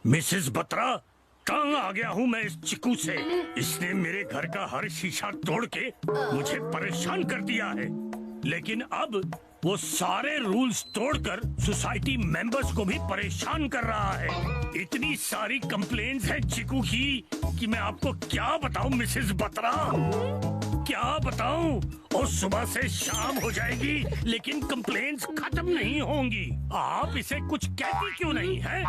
Mrs Batra, तंग आ गया हूँ मैं इस चिकू से। इसने मेरे घर का हर शीशा तोड़ के मुझे परेशान कर दिया है, लेकिन अब वो सारे रूल्स तोड़कर सोसाइटी मेंबर्स को भी परेशान कर रहा है। इतनी सारी कंप्लेंट्स हैं चिकू की कि मैं आपको क्या बताऊं मिसेस बत्रा, क्या बताऊं। और सुबह से शाम हो जाएगी लेकिन कंप्लेंट्स खत्म नहीं होंगी। आप इसे कुछ कहती क्यों नहीं है?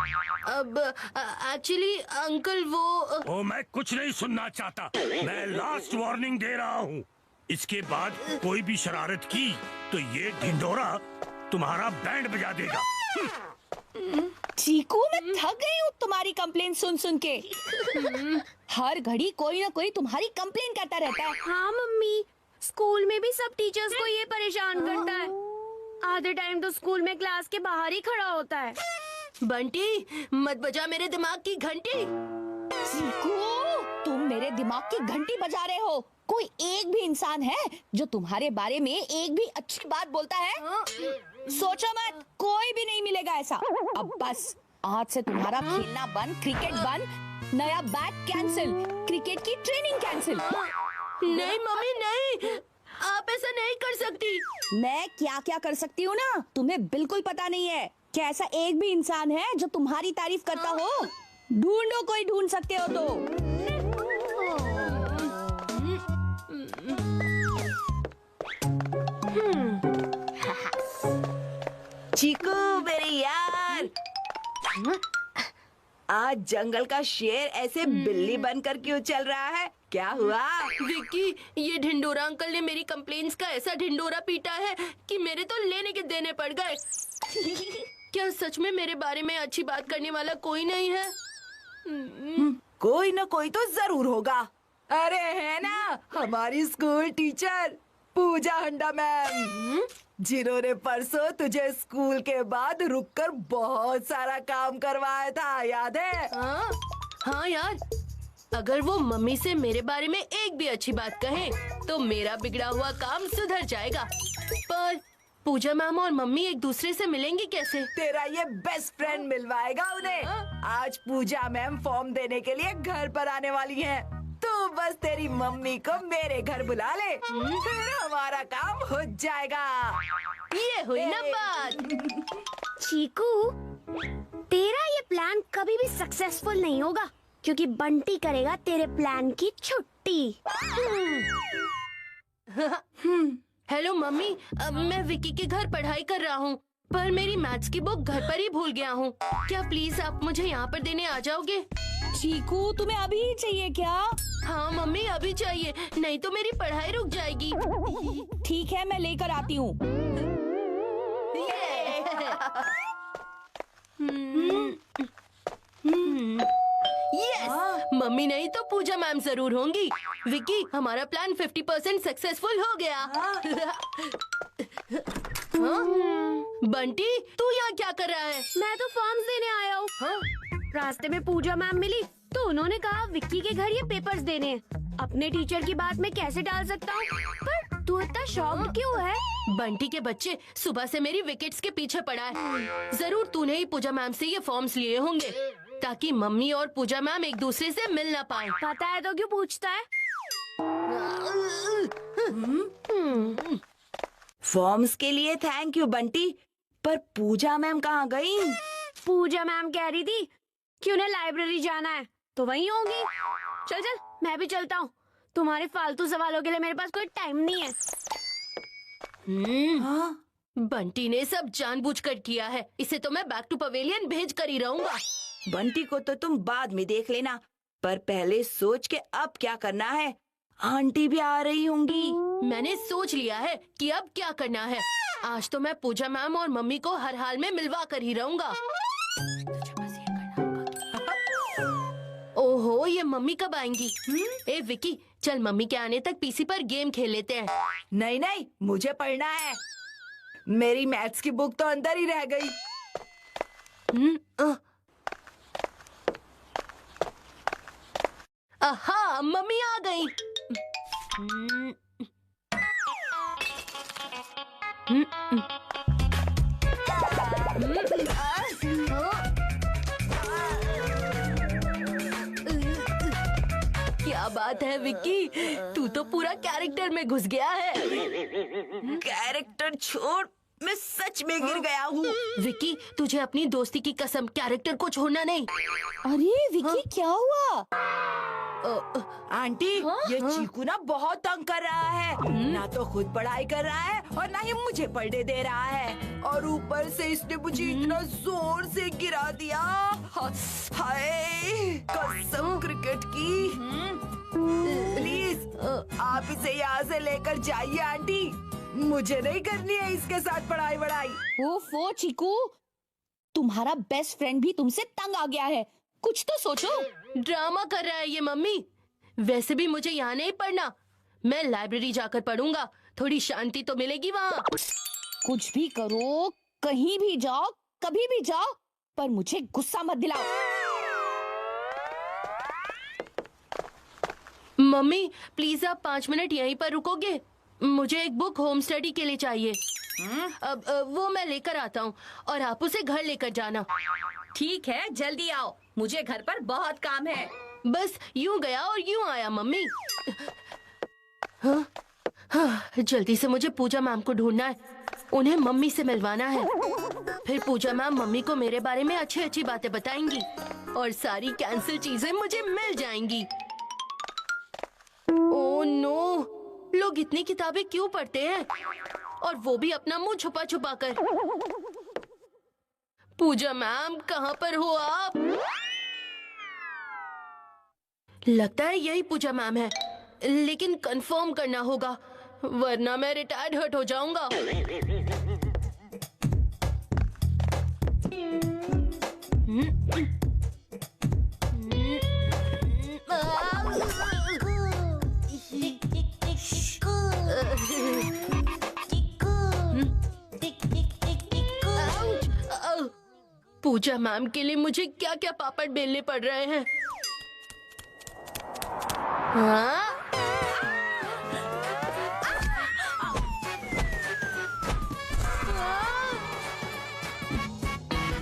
अब एक्चुअली अंकल वो मैं कुछ नहीं सुनना चाहता। मैं लास्ट वार्निंग दे रहा हूँ। इसके बाद कोई भी शरारत की तो ये ढिंढोरा तुम्हारा बैंड बजा देगा। चीकू, मैं थक गई हूँ तुम्हारी कंप्लेन सुन सुन के। हर घड़ी कोई ना कोई तुम्हारी कंप्लेन करता रहता है। हाँ मम्मी, स्कूल में भी सब टीचर्स को ये परेशान करता है। आधे टाइम तो स्कूल में क्लास के बाहर ही खड़ा होता है। बंटी, मत बजा मेरे दिमाग की घंटी। चीकू, तुम मेरे दिमाग की घंटी बजा रहे हो। कोई एक भी इंसान है जो तुम्हारे बारे में एक भी अच्छी बात बोलता है? सोचो मत, कोई भी नहीं मिलेगा ऐसा। अब बस आज से तुम्हारा खेलना बंद, क्रिकेट बंद, नया बैट कैंसिल, क्रिकेट की ट्रेनिंग कैंसिल। नहीं मम्मी नहीं, आप ऐसा नहीं कर सकती। मैं क्या क्या कर सकती हूँ ना, तुम्हें बिल्कुल पता नहीं है। क्या ऐसा एक भी इंसान है जो तुम्हारी तारीफ करता हो? ढूंढो, कोई ढूंढ सकते हो तो। चीकू मेरे यार, आज जंगल का शेर ऐसे बिल्ली बनकर क्यों चल रहा है? क्या हुआ? विक्की, ये ढिंडोरा अंकल ने मेरी कंप्लेंट्स का ऐसा ढिंडोरा पीटा है कि मेरे तो लेने के देने पड़ गए। क्या सच में मेरे बारे में अच्छी बात करने वाला कोई नहीं है? कोई ना कोई तो जरूर होगा। अरे है ना, हमारी स्कूल टीचर पूजा हंडा मैम, जिन्होंने परसों तुझे स्कूल के बाद रुककर बहुत सारा काम करवाया था, याद है? हाँ यार, अगर वो मम्मी से मेरे बारे में एक भी अच्छी बात कहें तो मेरा बिगड़ा हुआ काम सुधर जाएगा। पर पूजा मैम और मम्मी एक दूसरे से मिलेंगे कैसे? तेरा ये बेस्ट फ्रेंड मिलवाएगा उन्हें। आज पूजा मैम फॉर्म देने के लिए घर पर आने वाली हैं। तू बस तेरी मम्मी को मेरे घर बुला ले, फिर हमारा काम हो जाएगा। ये हुई ना बात। चीकू, तेरा ये प्लान कभी भी सक्सेसफुल नहीं होगा, क्योंकि बंटी करेगा तेरे प्लान की छुट्टी। हेलो मम्मी, मैं विक्की के घर पढ़ाई कर रहा हूँ, पर मेरी मैथ्स की बुक घर पर ही भूल गया हूँ। क्या प्लीज आप मुझे यहाँ पर देने आ जाओगे? चीकू, तुम्हें अभी ही चाहिए क्या? हाँ मम्मी, अभी चाहिए, नहीं तो मेरी पढ़ाई रुक जाएगी। ठीक है, मैं लेकर आती हूँ। यस, मम्मी नहीं तो पूजा मैम जरूर होंगी। विक्की, हमारा प्लान 50% सक्सेसफुल हो गया। बंटी, तू यहाँ क्या कर रहा है? मैं तो फॉर्म्स देने आया हूँ। रास्ते में पूजा मैम मिली तो उन्होंने कहा विक्की के घर ये पेपर्स देने हैं। अपने टीचर की बात में कैसे डाल सकता हूँ? पर तू इतना शॉक्ड क्यों है? बंटी के बच्चे सुबह से मेरी विकेट्स के पीछे पड़ा है। जरूर तूने ही पूजा मैम से ये फॉर्म्स लिए होंगे ताकि मम्मी और पूजा मैम एक दूसरे से मिल ना पाए। पता है तो क्यों पूछता है? फॉर्म्स के लिए थैंक यू बंटी, पर पूजा मैम कहाँ गई? पूजा मैम कह रही थी कि उन्हें लाइब्रेरी जाना है, तो वहीं होंगी। चल चल, मैं भी चलता हूँ। तुम्हारे फालतू सवालों के लिए मेरे पास कोई टाइम नहीं है। बंटी ने सब जानबूझकर किया है। इसे तो मैं बैक टू पवेलियन भेज कर ही रहूंगा। बंटी को तो तुम बाद में देख लेना, पर पहले सोच के अब क्या करना है। आंटी भी आ रही होंगी। मैंने सोच लिया है कि अब क्या करना है। आज तो मैं पूजा मैम और मम्मी को हर हाल में मिलवा कर ही रहूंगा। ओहो, ये मम्मी कब आएंगी? ए विकी, चल मम्मी के आने तक पीसी पर गेम खेल लेते हैं। नहीं नहीं, मुझे पढ़ना है। मेरी मैथ्स की बुक तो अंदर ही रह गई। आहा, मम्मी आ गई। बात है विक्की, तू तो पूरा कैरेक्टर में घुस गया है। कैरेक्टर छोड़, मैं सच में गिर गया हूँ। विक्की, तुझे अपनी दोस्ती की कसम, कैरेक्टर को छोड़ना नहीं। अरे विक्की, क्या हुआ? आंटी, ये चीकू ना बहुत तंग कर रहा है। ना तो खुद पढ़ाई कर रहा है और ना ही मुझे पढ़ने दे रहा है, और ऊपर से इसने मुझे इतना जोर से गिरा दिया। हाय, कसम क्रिकेट की। प्लीज आप इसे यहाँ से लेकर जाइए आंटी, मुझे नहीं करनी है इसके साथ पढ़ाई वढ़ाई। ओफो चीकू, तुम्हारा बेस्ट फ्रेंड भी तुमसे तंग आ गया है, कुछ तो सोचो। ड्रामा कर रहा है ये मम्मी। वैसे भी मुझे यहाँ नहीं पढ़ना, मैं लाइब्रेरी जाकर पढ़ूंगा, थोड़ी शांति तो मिलेगी वहाँ। कुछ भी करो, कहीं भी जाओ, कभी भी जाओ, पर मुझे गुस्सा मत दिलाओ। मम्मी प्लीज आप 5 मिनट यहीं पर रुकोगे? मुझे एक बुक होम स्टडी के लिए चाहिए। अब वो मैं लेकर आता हूँ और आप उसे घर लेकर जाना। ठीक है, जल्दी आओ, मुझे घर पर बहुत काम है। बस यूं गया और यूं आया मम्मी। जल्दी से मुझे पूजा मैम को ढूंढना है, उन्हें मम्मी से मिलवाना है। फिर पूजा मैम मम्मी को मेरे बारे में अच्छी अच्छी बातें बताएंगी और सारी कैंसिल चीजें मुझे मिल जाएंगी। ओह नो, लोग इतनी किताबें क्यों पढ़ते हैं, और वो भी अपना मुंह छुपा छुपा कर। पूजा मैम कहाँ पर हो आप? लगता है यही पूजा मैम है, लेकिन कंफर्म करना होगा वरना मैं रिटायर्ड हर्ट हो जाऊंगा। पूजा मैम के लिए मुझे क्या क्या पापड़ बेलने पड़ रहे हैं। हाँ?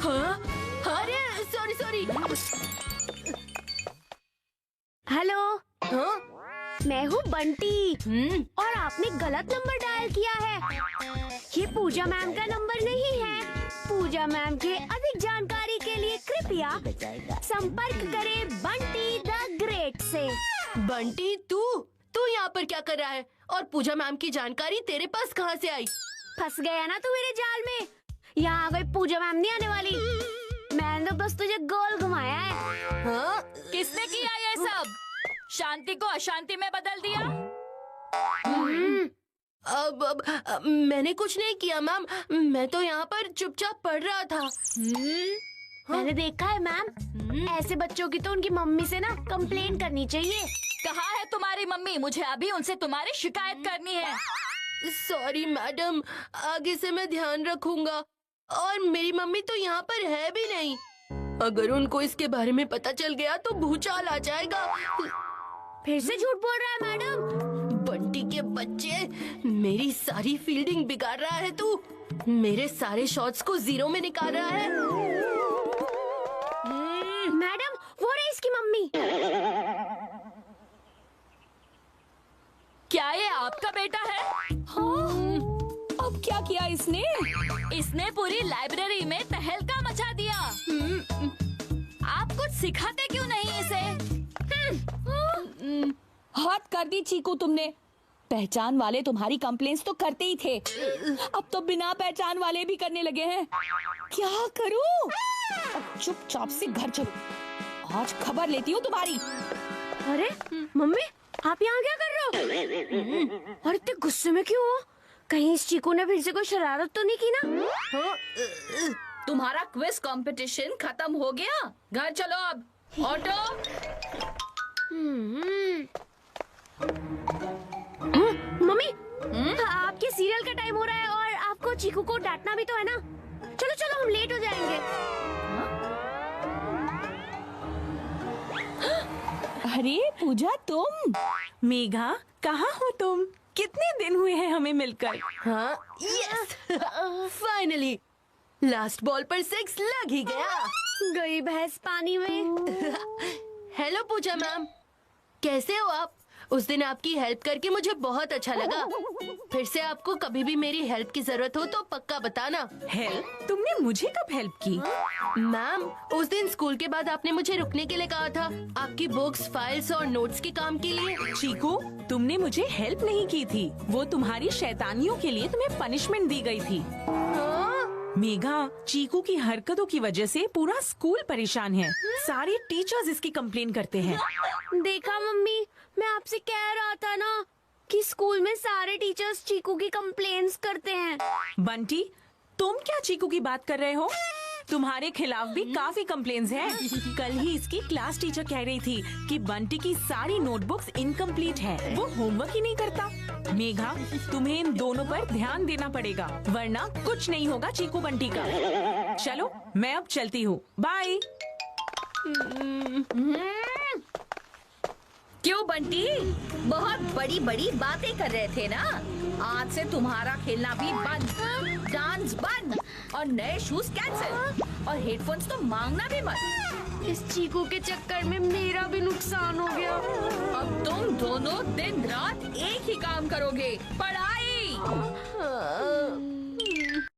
हाँ? अरे सॉरी। हेलो, हाँ? मैं हूँ बंटी और आपने गलत नंबर डायल किया है। ये पूजा मैम का नंबर नहीं है। पूजा मैम के अधिक जानकारी के लिए कृपया संपर्क करें बंटी द ग्रेट से। बंटी, तू यहाँ पर क्या कर रहा है? और पूजा मैम की जानकारी तेरे पास कहाँ से आई? फंस गया ना तू मेरे जाल में। यहाँ कोई पूजा मैम नहीं आने वाली, मैंने तो बस तुझे गोल घुमाया है। हाँ? किसने किया ये सब? शांति को अशांति में बदल दिया। अब मैंने कुछ नहीं किया मैम, मैं तो यहाँ पर चुपचाप पढ़ रहा था। मैंने देखा है मैम, ऐसे बच्चों की तो उनकी मम्मी से ना कंप्लेन करनी चाहिए। कहाँ है तुम्हारी मम्मी? मुझे अभी उनसे तुम्हारी शिकायत करनी है। सॉरी मैडम, आगे से मैं ध्यान रखूंगा। और मेरी मम्मी तो यहाँ पर है भी नहीं। अगर उनको इसके बारे में पता चल गया तो भूचाल आ जाएगा। फिर से झूठ बोल रहा है मैडम। बंटी के बच्चे, मेरी सारी फील्डिंग बिगाड़ रहा है तू। मेरे सारे शॉट्स को जीरो में निकाल रहा है। मैडम, वो रही इसकी मम्मी। क्या ये आपका बेटा है? हाँ? अब क्या किया इसने? इसने पूरी लाइब्रेरी में तहलका मचा दिया। आप कुछ सिखाते क्यों नहीं इसे? हद कर दी चीकू तुमने। पहचान वाले तुम्हारी कंप्लेंट्स तो करते ही थे, अब तो बिना पहचान वाले भी करने लगे हैं। क्या करूं? अब चुपचाप से घर चलो, आज खबर लेती हूँ तुम्हारी। अरे मम्मी, आप यहाँ क्या कर रहे हो? और इतने गुस्से में क्यों हो? कहीं इस चीकू ने फिर से कोई शरारत तो नहीं की ना? तुम्हारा क्विज कंपटीशन खत्म हो गया, घर चलो अब। ऑटो। मम्मी, आपके सीरियल का टाइम हो रहा है और आपको चीकू को डांटना भी तो है ना। चलो चलो, हम लेट हो जाएंगे। अरे पूजा, तुम? मेघा, कहाँ हो तुम? कितने दिन हुए हैं हमें मिलकर। हाँ, यस, फाइनली लास्ट बॉल पर 6 लग ही गया। गई भैंस पानी में। हेलो पूजा मैम, कैसे हो आप? उस दिन आपकी हेल्प करके मुझे बहुत अच्छा लगा। फिर से आपको कभी भी मेरी हेल्प की जरूरत हो तो पक्का बताना। हेल्प? तुमने मुझे कब हेल्प की? मैम, उस दिन स्कूल के बाद आपने मुझे रुकने के लिए कहा था, आपकी बुक्स, फाइल्स और नोट्स के काम के लिए। चीकू, तुमने मुझे हेल्प नहीं की थी, वो तुम्हारी शैतानियों के लिए तुम्हें पनिशमेंट दी गई थी। मेघा, चीकू की हरकतों की वजह से पूरा स्कूल परेशान है। सारे टीचर्स इसकी कंप्लेन करते हैं। देखा मम्मी, मैं आपसे कह रहा था ना कि स्कूल में सारे टीचर्स चीकू की कंप्लेंट्स करते हैं। बंटी, तुम क्या चीकू की बात कर रहे हो? तुम्हारे खिलाफ भी काफी कंप्लेन्स हैं। कल ही इसकी क्लास टीचर कह रही थी कि बंटी की सारी नोटबुक्स इनकम्प्लीट है, वो होमवर्क ही नहीं करता। मेघा, तुम्हें इन दोनों पर ध्यान देना पड़ेगा, वरना कुछ नहीं होगा चीकू बंटी का। चलो, मैं अब चलती हूँ, बाय। क्यों बंटी, बहुत बड़ी बड़ी बातें कर रहे थे ना? आज से तुम्हारा खेलना भी बंद, डांस बंद और नए शूज कैंसिल और हेडफोन्स तो मांगना भी मत। इस चीकू के चक्कर में मेरा भी नुकसान हो गया। अब तुम दोनों दिन रात एक ही काम करोगे, पढ़ाई।